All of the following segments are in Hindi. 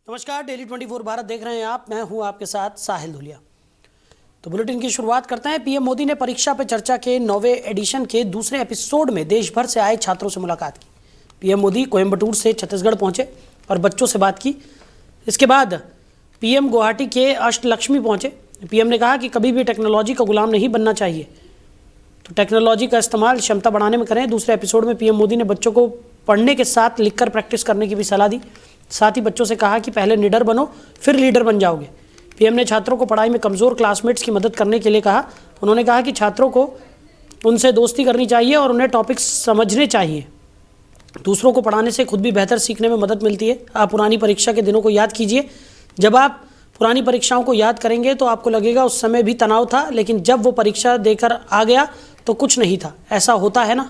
नमस्कार, डेली 24 भारत देख रहे हैं आप। मैं हूं आपके साथ साहिल धुलिया। तो बुलेटिन की शुरुआत करते हैं। पीएम मोदी ने परीक्षा पे चर्चा के 9वें एडिशन के दूसरे एपिसोड में देश भर से आए छात्रों से मुलाकात की। पीएम मोदी कोयम्बटूर से छत्तीसगढ़ पहुंचे और बच्चों से बात की। इसके बाद पीएम गुवाहाटी के अष्टलक्ष्मी पहुंचे। पीएम ने कहा कि कभी भी टेक्नोलॉजी का गुलाम नहीं बनना चाहिए, तो टेक्नोलॉजी का इस्तेमाल क्षमता बढ़ाने में करें। दूसरे एपिसोड में पीएम मोदी ने बच्चों को पढ़ने के साथ लिखकर प्रैक्टिस करने की भी सलाह दी। साथ ही बच्चों से कहा कि पहले निडर बनो, फिर लीडर बन जाओगे। पीएम ने छात्रों को पढ़ाई में कमज़ोर क्लासमेट्स की मदद करने के लिए कहा। उन्होंने कहा कि छात्रों को उनसे दोस्ती करनी चाहिए और उन्हें टॉपिक्स समझने चाहिए। दूसरों को पढ़ाने से खुद भी बेहतर सीखने में मदद मिलती है। आप पुरानी परीक्षा के दिनों को याद कीजिए। जब आप पुरानी परीक्षाओं को याद करेंगे तो आपको लगेगा उस समय भी तनाव था, लेकिन जब वो परीक्षा देकर आ गया तो कुछ नहीं था। ऐसा होता है ना।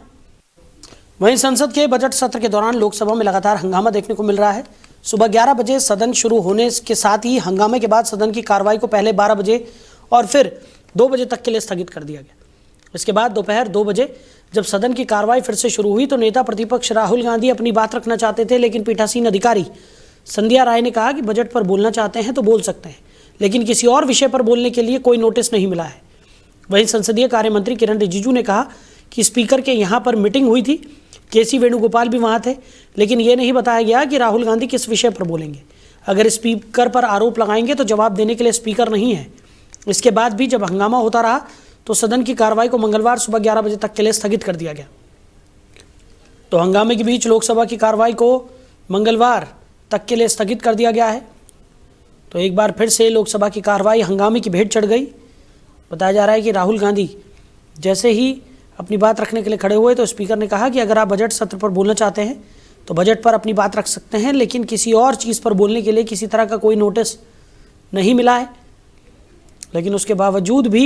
वहीं संसद के बजट सत्र के दौरान लोकसभा में लगातार हंगामा देखने को मिल रहा है। सुबह 11 बजे सदन शुरू होने के साथ ही हंगामे के बाद सदन की कार्रवाई को पहले 12 बजे और फिर 2 बजे तक के लिए स्थगित कर दिया गया। इसके बाद दोपहर 2 बजे जब सदन की कार्रवाई फिर से शुरू हुई तो नेता प्रतिपक्ष राहुल गांधी अपनी बात रखना चाहते थे, लेकिन पीठासीन अधिकारी संध्या राय ने कहा कि बजट पर बोलना चाहते हैं तो बोल सकते हैं, लेकिन किसी और विषय पर बोलने के लिए कोई नोटिस नहीं मिला है। वहीं संसदीय कार्य मंत्री किरण रिजिजू ने कहा कि स्पीकर के यहाँ पर मीटिंग हुई थी, केसी वेणुगोपाल भी वहाँ थे, लेकिन ये नहीं बताया गया कि राहुल गांधी किस विषय पर बोलेंगे। अगर स्पीकर पर आरोप लगाएंगे तो जवाब देने के लिए स्पीकर नहीं है। इसके बाद भी जब हंगामा होता रहा तो सदन की कार्रवाई को मंगलवार सुबह 11 बजे तक के लिए स्थगित कर दिया गया। तो हंगामे के बीच लोकसभा की कार्रवाई को मंगलवार तक के लिए स्थगित कर दिया गया है। तो एक बार फिर से लोकसभा की कार्रवाई हंगामे की भेंट चढ़ गई। बताया जा रहा है कि राहुल गांधी जैसे ही अपनी बात रखने के लिए खड़े हुए तो स्पीकर ने कहा कि अगर आप बजट सत्र पर बोलना चाहते हैं तो बजट पर अपनी बात रख सकते हैं, लेकिन किसी और चीज़ पर बोलने के लिए किसी तरह का कोई नोटिस नहीं मिला है। लेकिन उसके बावजूद भी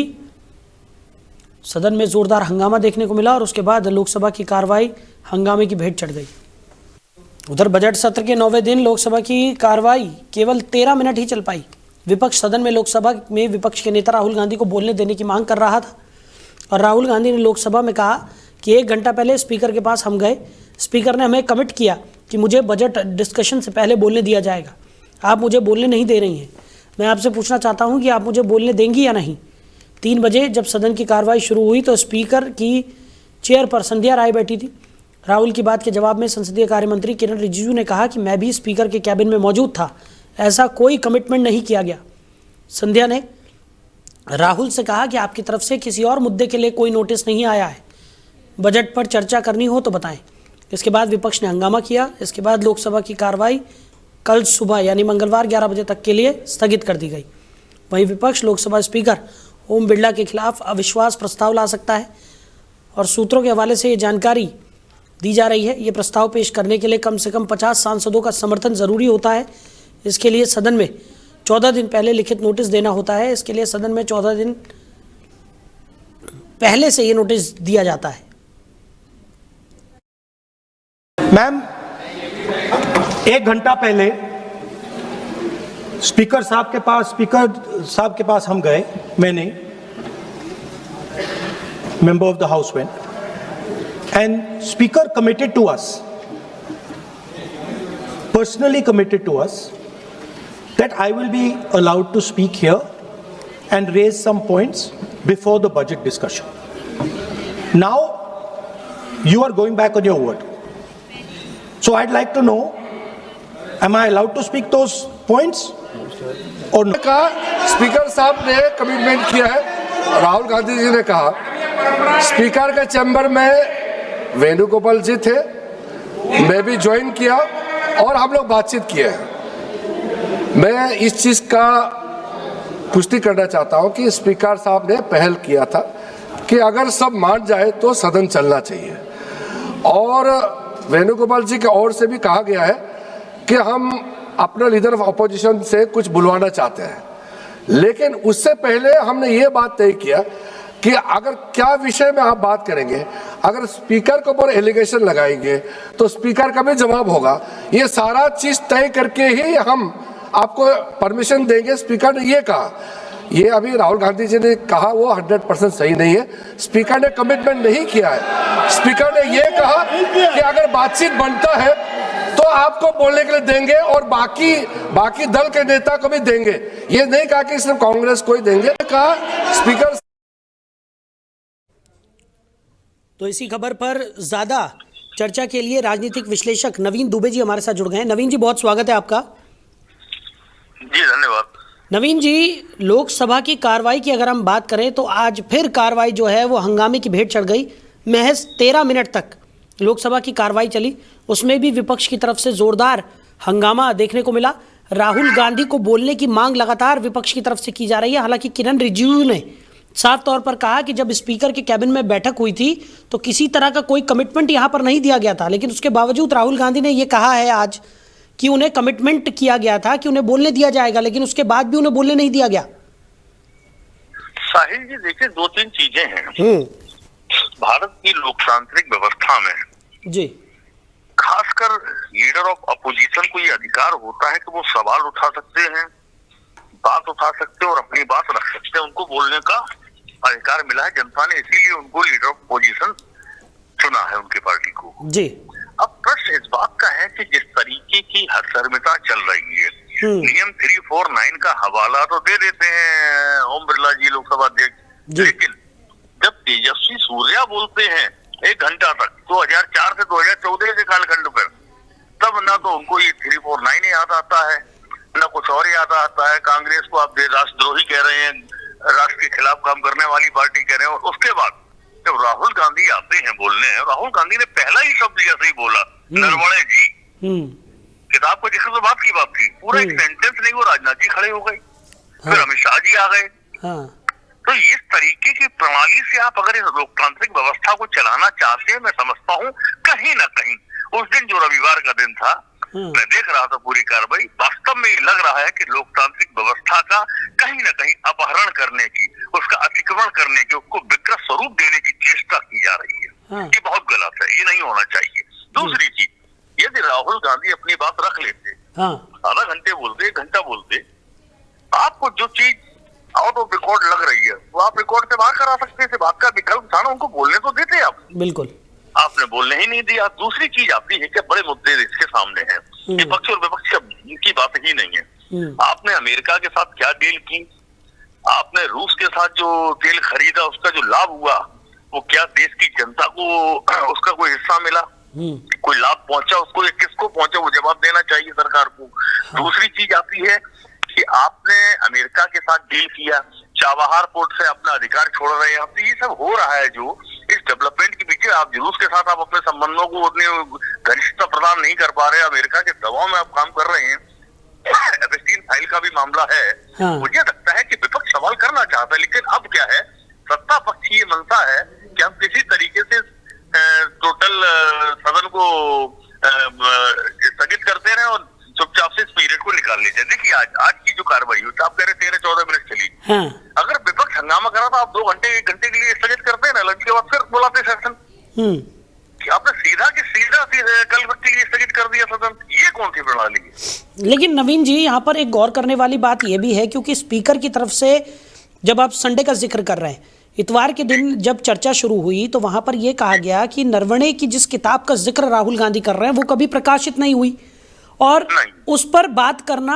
सदन में जोरदार हंगामा देखने को मिला और उसके बाद लोकसभा की कार्रवाई हंगामे की भेंट चढ़ गई। उधर बजट सत्र के 9वें दिन लोकसभा की कार्रवाई केवल 13 मिनट ही चल पाई। विपक्ष सदन में लोकसभा में विपक्ष के नेता राहुल गांधी को बोलने देने की मांग कर रहा था और राहुल गांधी ने लोकसभा में कहा कि 1 घंटा पहले स्पीकर के पास हम गए। स्पीकर ने हमें कमिट किया कि मुझे बजट डिस्कशन से पहले बोलने दिया जाएगा। आप मुझे बोलने नहीं दे रही हैं। मैं आपसे पूछना चाहता हूं कि आप मुझे बोलने देंगी या नहीं। 3 बजे जब सदन की कार्रवाई शुरू हुई तो स्पीकर की चेयर पर संध्या राय बैठी थी। राहुल की बात के जवाब में संसदीय कार्य मंत्री किरण रिजिजू ने कहा कि मैं भी स्पीकर के कैबिन में मौजूद था, ऐसा कोई कमिटमेंट नहीं किया गया। संध्या ने राहुल से कहा कि आपकी तरफ से किसी और मुद्दे के लिए कोई नोटिस नहीं आया है, बजट पर चर्चा करनी हो तो बताएं। इसके बाद विपक्ष ने हंगामा किया। इसके बाद लोकसभा की कार्रवाई कल सुबह यानी मंगलवार 11 बजे तक के लिए स्थगित कर दी गई। वहीं विपक्ष लोकसभा स्पीकर ओम बिरला के खिलाफ अविश्वास प्रस्ताव ला सकता है और सूत्रों के हवाले से ये जानकारी दी जा रही है। ये प्रस्ताव पेश करने के लिए कम से कम 50 सांसदों का समर्थन ज़रूरी होता है। इसके लिए सदन में 14 दिन पहले लिखित नोटिस देना होता है। इसके लिए सदन में 14 दिन पहले से ये नोटिस दिया जाता है। मैम, 1 घंटा पहले स्पीकर साहब के पास हम गए। मैंने member of the house went and speaker committed to us, personally committed to us that I will be allowed to speak here and raise some points before the budget discussion. Now, you are going back on your word. So I'd like to know, am I allowed to speak those points or not? Speaker साहब ने कमिटमेंट किया है। राहुल गांधी जी ने कहा स्पीकर के चैम्बर में वेणुगोपाल जी थे, मैं भी ज्वाइन किया और हम लोग बातचीत किए हैं। मैं इस चीज का पुष्टि करना चाहता हूं कि स्पीकर साहब ने पहल किया था कि अगर सब मान जाए तो सदन चलना चाहिए, और वेणुगोपाल जी की ओर से भी कहा गया है कि हम अपना लीडर ऑफ अपोजिशन से कुछ बुलवाना चाहते हैं। लेकिन उससे पहले हमने ये बात तय किया कि अगर क्या विषय में आप बात करेंगे, अगर स्पीकर के ऊपर एलिगेशन लगाएंगे तो स्पीकर का भी जवाब होगा। ये सारा चीज तय करके ही हम आपको परमिशन देंगे। स्पीकर ने ये कहा, ये अभी राहुल गांधी जी ने कहा वो 100% सही नहीं है। स्पीकर ने कमिटमेंट नहीं किया है। स्पीकर ने ये कहा कि अगर बातचीत बनता है तो आपको बोलने के लिए देंगे और बाकी दल के नेता को भी देंगे। ये नहीं कहा कि सिर्फ कांग्रेस को ही देंगे, कहा स्पीकर। तो इसी खबर पर ज्यादा चर्चा के लिए राजनीतिक विश्लेषक नवीन दुबे जी हमारे साथ जुड़ गए हैं। नवीन जी, बहुत स्वागत है आपका। जी धन्यवाद। नवीन जी, लोकसभा की कार्रवाई की अगर हम बात करें तो आज फिर कार्रवाई जो है वो हंगामे की भेंट चढ़ गई। महज 13 मिनट तक लोकसभा की कार्रवाई चली, उसमें भी विपक्ष की तरफ से जोरदार हंगामा देखने को मिला। राहुल गांधी को बोलने की मांग लगातार विपक्ष की तरफ से की जा रही है। हालांकि किरण रिजिजू ने साफ तौर पर कहा कि जब स्पीकर के कैबिन में बैठक हुई थी तो किसी तरह का कोई कमिटमेंट यहां पर नहीं दिया गया था, लेकिन उसके बावजूद राहुल गांधी ने यह कहा है आज कि उन्हें कमिटमेंट किया गया था कि उन्हें बोलने दिया जाएगा, लेकिन उसके बाद भी उन्हें बोलने नहीं दिया गया। साहिल जी, देखिए, दो तीन चीजें हैं भारत की लोकतांत्रिक व्यवस्था में जी। खासकर लीडर ऑफ अपोजिशन को ये अधिकार होता है कि वो सवाल उठा सकते हैं, बात उठा सकते हैं और अपनी बात रख सकते हैं। उनको बोलने का अधिकार मिला है जनता ने, इसीलिए उनको लीडर ऑफ अपोजिशन चुना है, उनकी पार्टी को जी। अब प्रश्न इस बात का है कि जिस तरीके की हरसरमिता चल रही है, नियम 349 का हवाला तो दे देते हैं ओम बिरला जी, लोकसभा अध्यक्ष, लेकिन जब तेजस्वी सूर्या बोलते हैं 1 घंटा तक 2004 से 2014 के कालखंड पर, तब ना तो उनको ये 349 याद आता है, ना कुछ और याद आता है। कांग्रेस को आप राष्ट्रद्रोही कह रहे हैं, राष्ट्र के खिलाफ काम करने वाली पार्टी कह रहे हैं। और उसके बाद जब राहुल गांधी आते हैं बोलने, राहुल गांधी ने पहला ही शब्द जैसे ही बोला, नरवणे जी, किताब को जिक्र तो बात की बात थी, पूरा एक सेंटेंस नहीं, वो राजनाथ जी खड़े हो गए, फिर अमित शाह जी आ गए। तो इस तरीके की प्रणाली से आप अगर इस लोकतांत्रिक व्यवस्था को चलाना चाहते हैं, मैं समझता हूँ कहीं ना कहीं उस दिन जो रविवार का दिन था, मैं देख रहा था पूरी कार्रवाई, वास्तव में ये लग रहा है कि लोकतांत्रिक व्यवस्था का कहीं ना कहीं अपहरण करने की, उसका अतिक्रमण करने की, उसको विकृत स्वरूप देने की चेष्टा की जा रही है। ये बहुत गलत है, ये नहीं होना चाहिए। दूसरी चीज, यदि राहुल गांधी अपनी बात रख लेते, आधा घंटे बोलते, 1 घंटा बोलते, आपको जो चीज आउट ऑफ रिकॉर्ड लग रही है वो आप रिकॉर्ड से बाहर करा सकते थे। बात का विकल्प था ना, उनको बोलने तो देते आप, बिल्कुल आपने बोलने ही नहीं दिया। दूसरी चीज आती है कि बड़े मुद्दे इसके सामने हैं, विपक्ष और विपक्ष की बात ही नहीं है। आपने अमेरिका के साथ क्या डील की, आपने रूस के साथ जो तेल खरीदा उसका जो लाभ हुआ, वो क्या देश की जनता को उसका कोई हिस्सा मिला, कोई लाभ पहुंचा उसको, या किसको पहुंचा, वो जवाब देना चाहिए सरकार को। दूसरी चीज आती है कि आपने अमेरिका के साथ डील किया, चाबहार पोर्ट से अपना अधिकार छोड़ रहे हैं आप, तो ये सब हो रहा है जो इस डेवलपमेंट के पीछे। आप रूस के साथ आप अपने संबंधों को उतनी घनिष्ठता प्रदान नहीं कर पा रहे, अमेरिका के दबाव में आप काम कर रहे हैं। एपस्टीन फाइल का भी मामला है। मुझे लगता है कि विपक्ष सवाल करना चाहता है, लेकिन अब क्या है, सत्ता पक्ष की ये मनसा है कि हम किसी तरीके से टोटल सदन को स्थगित करते रहे और चुपचाप से इस पीरियड को निकाल लीजिए। देखिए आज की जो कार्रवाई हुई, आप कह रहे 13-14 मिनट चली, अगर विपक्ष हंगामा करा तो आप 2 घंटे 1 घंटे के लिए स्थगित करते हैं ना, लंच के बाद फिर बुलाते सेशन। आपने सीधा कल के लिए स्थगित कर दिया सदन, ये कौन सी प्रणाली है? लेकिन नवीन जी, यहाँ पर एक गौर करने वाली बात यह भी है, क्योंकि स्पीकर की तरफ से जब आप संडे का जिक्र कर रहे हैं, इतवार के दिन जब चर्चा शुरू हुई तो वहां पर यह कहा गया कि नरवणे की जिस किताब का जिक्र राहुल गांधी कर रहे हैं वो कभी प्रकाशित नहीं हुई, और उस पर बात करना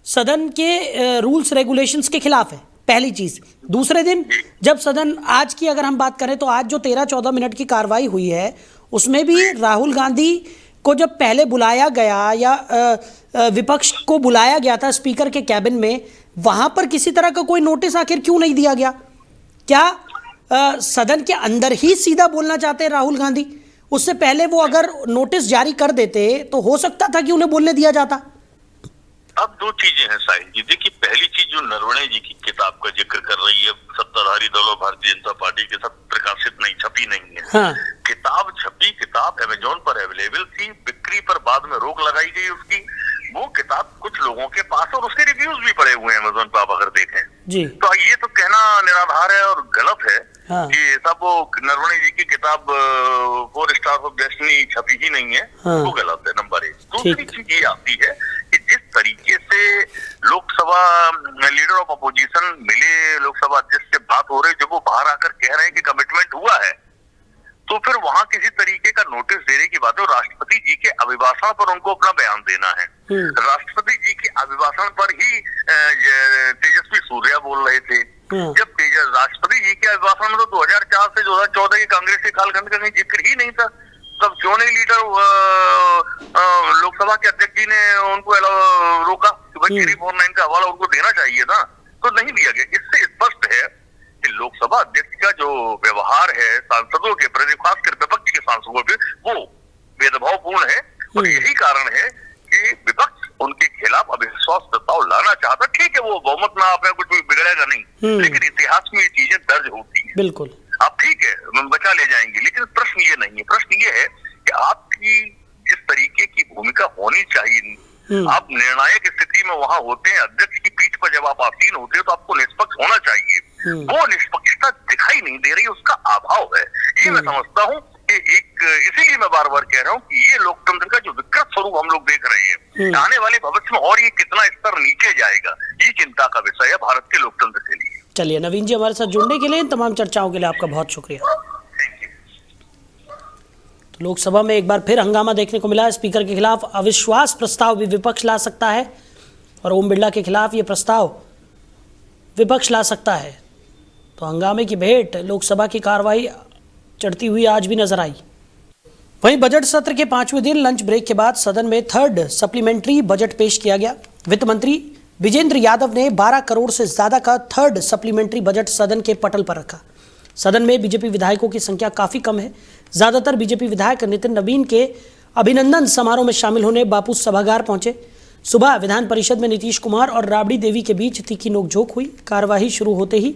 सदन के रूल्स रेगुलेशंस के खिलाफ है, पहली चीज। दूसरे दिन जब सदन आज की अगर हम बात करें तो आज जो 13-14 मिनट की कार्रवाई हुई है उसमें भी राहुल गांधी को जब पहले बुलाया गया या विपक्ष को बुलाया गया था स्पीकर के कैबिन में, वहां पर किसी तरह का कोई नोटिस आखिर क्यों नहीं दिया गया? क्या सदन के अंदर ही सीधा बोलना चाहते हैं राहुल गांधी? उससे पहले वो अगर नोटिस जारी कर देते तो हो सकता था कि उन्हें बोलने दिया जाता। अब 2 चीजें हैं साहिल जी। देखिए, पहली चीज जो नरवणे जी की किताब का जिक्र कर रही है, सत्ताधारी दलों भारतीय जनता पार्टी के साथ प्रकाशित नहीं, छपी नहीं है। किताब छपी, किताब अमेजोन पर अवेलेबल थी, बिक्री पर बाद में रोक लगाई गई उसकी। वो किताब कुछ लोगों के पास और उसके रिव्यूज भी पड़े हुए हैं अमेजोन पर, आप अगर देखें जी। तो ये तो कहना निराधार है और गलत है कि सब वो नरवणे जी की किताब 4 स्टार्स ऑफ डेस्टिनी छपी ही नहीं है, वो गलत है, नंबर 1। दूसरी चीज ये आती है कि जिस तरीके से लोकसभा लीडर ऑफ अपोजिशन मिले, लोकसभा अध्यक्ष से बात हो रही, जब वो बाहर आकर कह रहे हैं कि कमिटमेंट हुआ है, तो फिर वहां किसी तरीके का नोटिस देने की बात है। राष्ट्रपति जी के अभिभाषण पर उनको अपना बयान देना है। राष्ट्रपति जी के अभिभाषण पर ही तेजस्वी सूर्या बोल रहे थे। जब राष्ट्रपति जी के अभिभाषण में तो 2004 से 2014 के कांग्रेस के कालखंड का कहीं जिक्र ही नहीं था, तब क्यों नहीं लीडर लोकसभा के अध्यक्ष जी ने उनको रोका कि भाई 349 का हवाला उनको देना चाहिए था, तो नहीं दिया गया। इससे स्पष्ट है कि लोकसभा अध्यक्ष का जो व्यवहार है सांसदों के प्रति, खासकर विपक्ष के सांसदों पे, वो भेदभावपूर्ण है। और यही कारण है कि विपक्ष उनके खिलाफ अविश्वास प्रस्ताव लाना चाहता। ठीक है, वो बहुमत ना आपने कुछ बिगड़ेगा नहीं, लेकिन इतिहास में ये चीजें दर्ज होती है। बिल्कुल, आप ठीक है बचा ले जाएंगे, लेकिन प्रश्न ये नहीं है। प्रश्न ये है कि आपकी जिस तरीके की भूमिका होनी चाहिए, आप निर्णायक स्थिति में वहां होते हैं, अध्यक्ष की पीठ पर जब आप आसीन होते हैं तो आपको निष्पक्ष होना चाहिए। वो निष्पक्षता दिखाई नहीं दे रही, उसका अभाव है। ये मैं समझता हूँ कि इसीलिए मैं बार बार कह रहा हूँ कि ये लोकतंत्र का जो विकृत स्वरूप हम लोग देख रहे हैं, आने वाले भविष्य में और ये कितना स्तर नीचे जाएगा, ये चिंता का विषय है भारत के लोकतंत्र के लिए। चलिए नवीन जी, हमारे साथ जुड़ने के लिए, इन तमाम चर्चाओं के लिए आपका बहुत शुक्रिया। तो लोकसभा में एक बार फिर हंगामा देखने को मिला। स्पीकर के खिलाफ अविश्वास प्रस्ताव भी विपक्ष ला सकता है और ओम बिरला के खिलाफ ये प्रस्ताव विपक्ष ला सकता है। तो हंगामे की भेंट लोकसभा की कार्रवाई चढ़ती हुई आज भी नजर आई। वहीं बजट सत्र के 5वें दिन लंच ब्रेक के बाद सदन में थर्ड सप्लीमेंट्री बजट पेश किया गया। वित्त मंत्री विजेंद्र यादव ने 12 करोड़ से ज्यादा का थर्ड सप्लीमेंट्री बजट सदन के पटल पर रखा। सदन में बीजेपी विधायकों की संख्या काफी कम है। ज्यादातर बीजेपी विधायक नितिन नवीन के अभिनंदन समारोह में शामिल होने बापू सभागार पहुंचे। सुबह विधान परिषद में नीतीश कुमार और राबड़ी देवी के बीच तीखी नोकझोंक हुई। कार्यवाही शुरू होते ही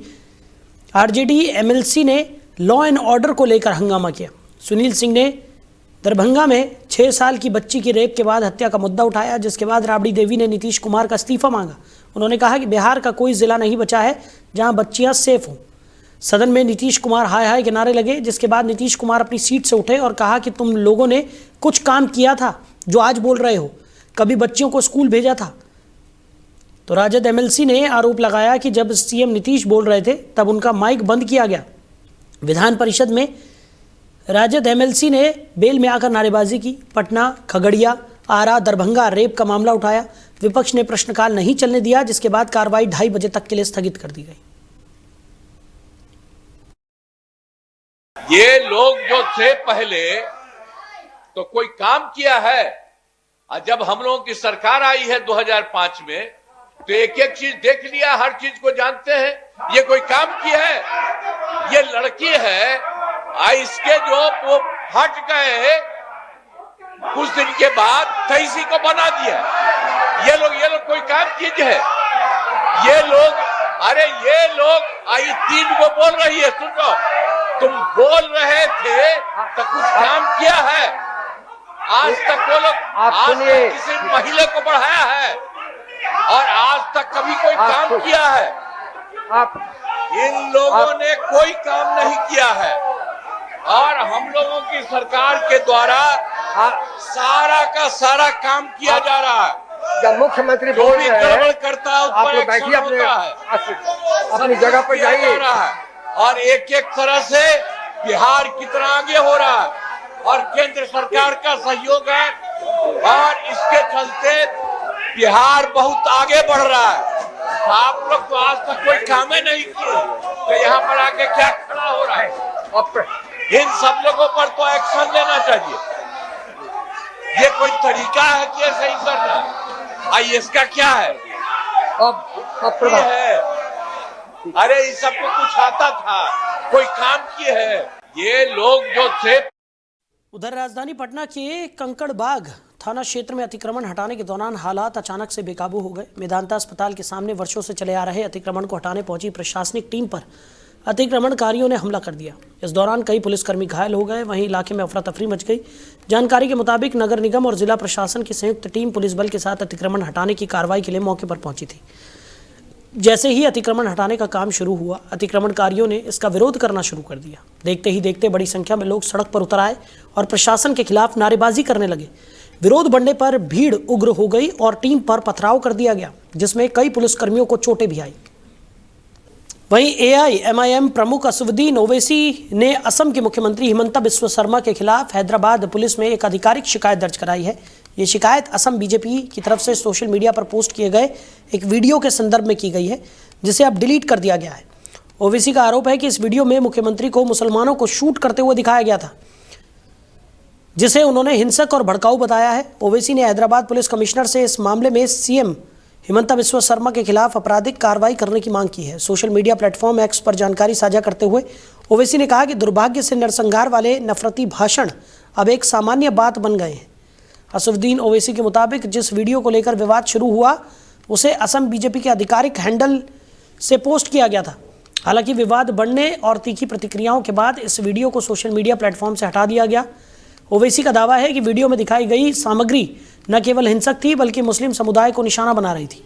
आरजेडी एमएलसी ने लॉ एंड ऑर्डर को लेकर हंगामा किया। सुनील सिंह ने दरभंगा में 6 साल की बच्ची की रेप के बाद हत्या का मुद्दा उठाया, जिसके बाद राबड़ी देवी ने नीतीश कुमार का इस्तीफा मांगा। उन्होंने कहा कि बिहार का कोई जिला नहीं बचा है जहां बच्चियां सेफ हों। सदन में नीतीश कुमार हाय हाय के नारे लगे, जिसके बाद नीतीश कुमार अपनी सीट से उठे और कहा कि तुम लोगों ने कुछ काम किया था जो आज बोल रहे हो, कभी बच्चियों को स्कूल भेजा था। तो राजद एमएलसी ने आरोप लगाया कि जब सीएम नीतीश बोल रहे थे तब उनका माइक बंद किया गया। विधान परिषद में राजद एमएलसी ने बेल में आकर नारेबाजी की। पटना, खगड़िया, आरा, दरभंगा रेप का मामला उठाया। विपक्ष ने प्रश्नकाल नहीं चलने दिया, जिसके बाद कार्रवाई 2:30 बजे तक के लिए स्थगित कर दी गई। ये लोग जो थे पहले तो कोई काम किया है, और जब हम लोगों की सरकार आई है 2005 में तो एक एक चीज देख लिया, हर चीज को जानते हैं। ये कोई काम किया है? ये लड़की है, इसके जो वो हट गए कुछ दिन के बाद 23 को बना दिया। ये लोग कोई काम कीजिए है? ये लोग, अरे ये लोग आई 3 को बोल रही है, सुनो, तुम बोल रहे थे तो कुछ काम किया है? आज तक वो लोग, आज तक किसी महिला को बढ़ाया है और आज तक कभी कोई काम किया है? इन लोगों ने कोई काम नहीं किया है और हम लोगों की सरकार के द्वारा सारा का सारा काम किया जा रहा है। जब मुख्यमंत्री बोल रहे हैं, गड़बड़ करता है आप लोग बैठिए, अपनी जगह पर जाइए। और एक एक तरह से बिहार कितना आगे हो रहा है और केंद्र सरकार का सहयोग है और इसके चलते बिहार बहुत आगे बढ़ रहा है। आप लोग तो आज तक कोई काम ही नहीं किए, तो यहाँ पर आके क्या खड़ा हो रहा है? इन सब लोगों पर तो एक्शन लेना चाहिए। ये कोई तरीका है कि ऐसा ही करना? इसका क्या है? अब ये है, अरे इस सबको कुछ आता था, कोई काम किए है? ये लोग जो थे। उधर राजधानी पटना के कंकड़बाग थाना क्षेत्र में अतिक्रमण हटाने के दौरान हालात अचानक से बेकाबू हो गए। मेदांता अस्पताल के सामने वर्षों से चले आ रहे अतिक्रमण को हटाने पहुंची प्रशासनिक टीम पर अतिक्रमणकारियों ने हमला कर दिया। इस दौरान कई पुलिसकर्मी घायल हो गए। वहीं इलाके में अफरा तफरी मच गई। जानकारी के मुताबिक नगर निगम और जिला प्रशासन की संयुक्त टीम पुलिस बल के साथ अतिक्रमण हटाने की कार्रवाई के लिए मौके पर पहुंची थी। जैसे ही अतिक्रमण हटाने का काम शुरू हुआ, अतिक्रमणकारियों ने इसका विरोध करना शुरू कर दिया। देखते ही देखते बड़ी संख्या में लोग सड़क पर उतर आए और प्रशासन के खिलाफ नारेबाजी करने लगे। विरोध बढ़ने पर भीड़ उग्र हो गई और टीम पर पथराव कर दिया गया, जिसमें कई पुलिसकर्मियों को चोटें भी आई। वहीं AIMIM प्रमुख असदुद्दीन ओवैसी ने असम के मुख्यमंत्री हिमंता बिस्वा शर्मा के खिलाफ हैदराबाद पुलिस में एक आधिकारिक शिकायत दर्ज कराई है। ये शिकायत असम बीजेपी की तरफ से सोशल मीडिया पर पोस्ट किए गए एक वीडियो के संदर्भ में की गई है, जिसे अब डिलीट कर दिया गया है। ओवैसी का आरोप है कि इस वीडियो में मुख्यमंत्री को मुसलमानों को शूट करते हुए दिखाया गया था, जिसे उन्होंने हिंसक और भड़काऊ बताया है। ओवैसी ने हैदराबाद पुलिस कमिश्नर से इस मामले में CM हिमंता बिस्वा शर्मा के खिलाफ आपराधिक कार्रवाई करने की मांग की है। सोशल मीडिया प्लेटफॉर्म X पर जानकारी साझा करते हुए ओवैसी ने कहा कि दुर्भाग्य से नरसंहार वाले नफरती भाषण अब एक सामान्य बात बन गए हैं। असदुद्दीन ओवैसी के मुताबिक जिस वीडियो को लेकर विवाद शुरू हुआ उसे असम बीजेपी के आधिकारिक हैंडल से पोस्ट किया गया था। हालांकि विवाद बढ़ने और तीखी प्रतिक्रियाओं के बाद इस वीडियो को सोशल मीडिया प्लेटफॉर्म से हटा दिया गया। ओवैसी का दावा है कि वीडियो में दिखाई गई सामग्री न केवल हिंसक थी बल्कि मुस्लिम समुदाय को निशाना बना रही थी।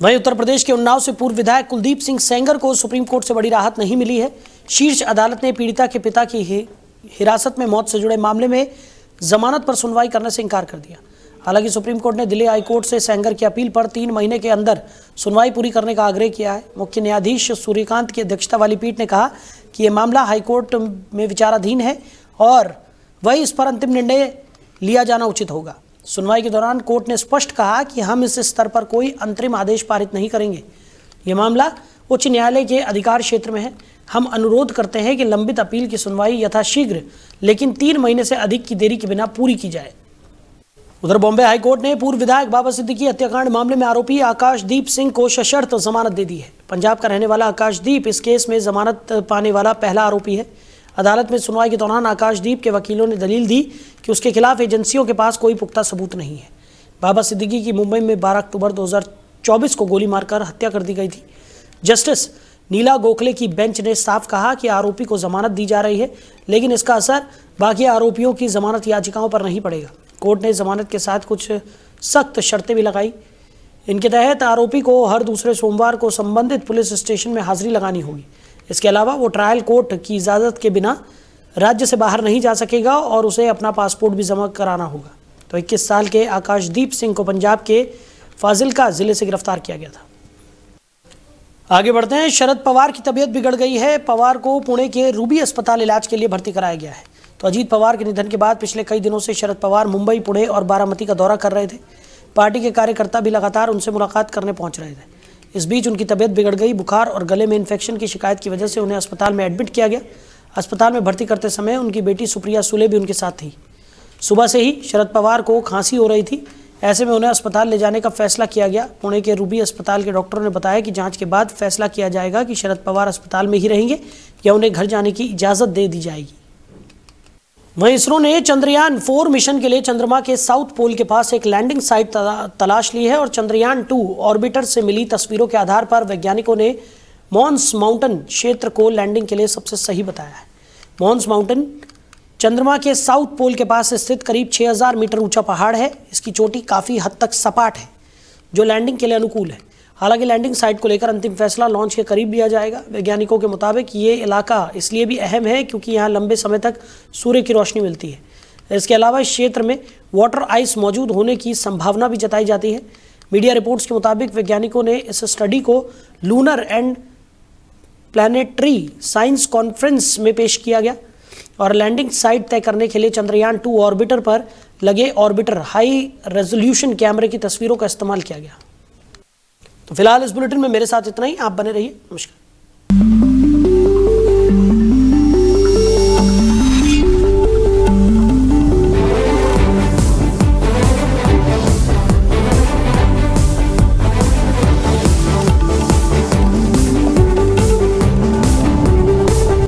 वहीं उत्तर प्रदेश के उन्नाव से पूर्व विधायक कुलदीप सिंह सेंगर को सुप्रीम कोर्ट से बड़ी राहत नहीं मिली है। शीर्ष अदालत ने पीड़िता के पिता की हिरासत में मौत से जुड़े मामले में जमानत पर सुनवाई करने से इनकार कर दिया। हालांकि सुप्रीम कोर्ट ने दिल्ली हाई कोर्ट से सेंगर की अपील पर 3 महीने के अंदर सुनवाई पूरी करने का आग्रह किया है। मुख्य न्यायाधीश सूर्यकांत की अध्यक्षता वाली पीठ ने कहा कि यह मामला हाईकोर्ट में विचाराधीन है और वही इस पर अंतिम निर्णय लिया जाना उचित होगा। सुनवाई के दौरान कोर्ट ने स्पष्ट कहा कि हम इस स्तर पर कोई अंतरिम आदेश पारित नहीं करेंगे। यह मामला उच्च न्यायालय के अधिकार क्षेत्र में है। हम अनुरोध करते हैं कि लंबित अपील की सुनवाई यथाशीघ्र लेकिन 3 महीने से अधिक की देरी के बिना पूरी की जाए। उधर बॉम्बे हाईकोर्ट ने पूर्व विधायक बाबा सिद्दीकी हत्याकांड मामले में आरोपी आकाशदीप सिंह को सशर्त जमानत दे दी है। पंजाब का रहने वाला आकाशदीप इस केस में जमानत पाने वाला पहला आरोपी है। अदालत में सुनवाई के दौरान आकाशदीप के वकीलों ने दलील दी कि उसके खिलाफ एजेंसियों के पास कोई पुख्ता सबूत नहीं है। बाबा सिद्दीकी की मुंबई में 12 अक्टूबर 2024 को गोली मारकर हत्या कर दी गई थी। जस्टिस नीला गोखले की बेंच ने साफ कहा कि आरोपी को जमानत दी जा रही है, लेकिन इसका असर बाकी आरोपियों की जमानत याचिकाओं पर नहीं पड़ेगा। कोर्ट ने जमानत के साथ कुछ सख्त शर्तें भी लगाई। इनके तहत आरोपी को हर दूसरे सोमवार को संबंधित पुलिस स्टेशन में हाजिरी लगानी होगी। इसके अलावा वो ट्रायल कोर्ट की इजाज़त के बिना राज्य से बाहर नहीं जा सकेगा और उसे अपना पासपोर्ट भी जमा कराना होगा। तो 21 साल के आकाशदीप सिंह को पंजाब के फाजिलका जिले से गिरफ्तार किया गया था। आगे बढ़ते हैं। शरद पवार की तबीयत बिगड़ गई है। पवार को पुणे के रूबी अस्पताल इलाज के लिए भर्ती कराया गया है। तो अजीत पवार के निधन के बाद पिछले कई दिनों से शरद पवार मुंबई, पुणे और बारामती का दौरा कर रहे थे। पार्टी के कार्यकर्ता भी लगातार उनसे मुलाकात करने पहुंच रहे थे। इस बीच उनकी तबीयत बिगड़ गई। बुखार और गले में इन्फेक्शन की शिकायत की वजह से उन्हें अस्पताल में एडमिट किया गया। अस्पताल में भर्ती करते समय उनकी बेटी सुप्रिया सुले भी उनके साथ थी। सुबह से ही शरद पवार को खांसी हो रही थी। ऐसे में उन्हें अस्पताल ले जाने का फैसला किया गया। पुणे के रूबी अस्पताल के डॉक्टरों ने बताया कि जांच के बाद फैसला किया जाएगा कि शरद पवार अस्पताल में ही रहेंगे या उन्हें घर जाने की इजाज़त दे दी जाएगी। वहीं इसरो ने चंद्रयान 4 मिशन के लिए चंद्रमा के साउथ पोल के पास एक लैंडिंग साइट तलाश ली है और चंद्रयान 2 ऑर्बिटर से मिली तस्वीरों के आधार पर वैज्ञानिकों ने मॉन्स माउंटेन क्षेत्र को लैंडिंग के लिए सबसे सही बताया है। मॉन्स माउंटेन चंद्रमा के साउथ पोल के पास स्थित करीब 6000 मीटर ऊंचा पहाड़ है। इसकी चोटी काफ़ी हद तक सपाट है, जो लैंडिंग के लिए अनुकूल है। हालांकि लैंडिंग साइट को लेकर अंतिम फैसला लॉन्च के करीब लिया जाएगा। वैज्ञानिकों के मुताबिक ये इलाका इसलिए भी अहम है क्योंकि यहाँ लंबे समय तक सूर्य की रोशनी मिलती है। इसके अलावा इस क्षेत्र में वाटर आइस मौजूद होने की संभावना भी जताई जाती है। मीडिया रिपोर्ट्स के मुताबिक वैज्ञानिकों ने इस स्टडी को lunar and planetary science conference में पेश किया गया और लैंडिंग साइट तय करने के लिए चंद्रयान 2 ऑर्बिटर पर लगे ऑर्बिटर हाई रेजोल्यूशन कैमरे की तस्वीरों का इस्तेमाल किया गया। तो फिलहाल इस बुलेटिन में मेरे साथ इतना ही। आप बने रहिए। नमस्कार।